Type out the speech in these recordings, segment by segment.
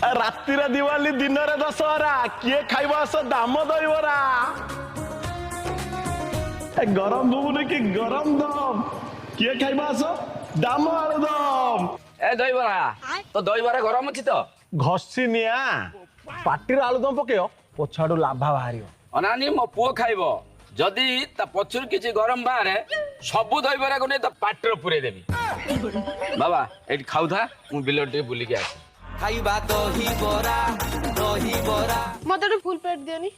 रातिर दिवाली दिन दशहरा किए खाइब आस दाम दहीबरा गरम बुबुनी कि गरम दम किए खाइब आस दाम आलुदम ए दहीबरा तो दहीबरा गरम अछि तो घसी निया पाटिर आलुदम पकेओ पछाडू लाभा बाहरियो अनानी मो पुओ खाइबो जदि ता पछुर किछि गरम बाहरे सबु दहीबरा को नै त पाटर पुरे देबी बाबा एठी खाउ था मु बिलटे बुली के आसी खाइबा दहीबरा मत full plate Deoni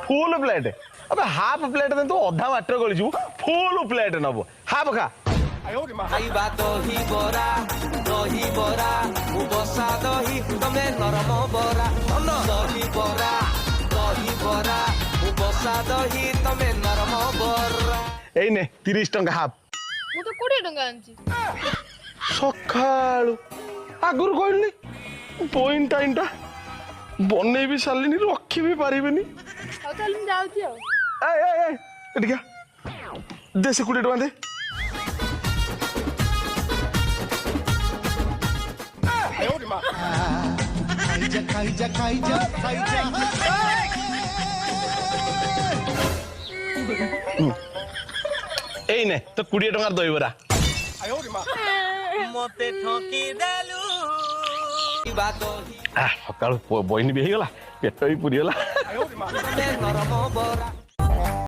full plate अबे हाफ प्लेट दे तो अधा वाटर गली छु फुल प्लेट नबो हाफ खा खाइबा दहीबरा बसा दही तमे नरम बरा दहीबरा बसा दही तमे नरम बरा एई ने 30 टंका हाफ मु तो 20 टंका आंची सखाळू आगुर कहली पॉइंट टाइमटा बने भी सालिनी रखी भी पारिबेनी ଆଉ ତାହେଲେ ମୁଁ ଯାଉଛି ଆଉ ए एठी क्या दे से 20 टंका दे एई ने तो 20 टंका दहीबरा मते ठकी देलु खाइबा दही सकाळू बहिनी भी ହେଇଗଲା पेट भी पुरी गला नरम बरा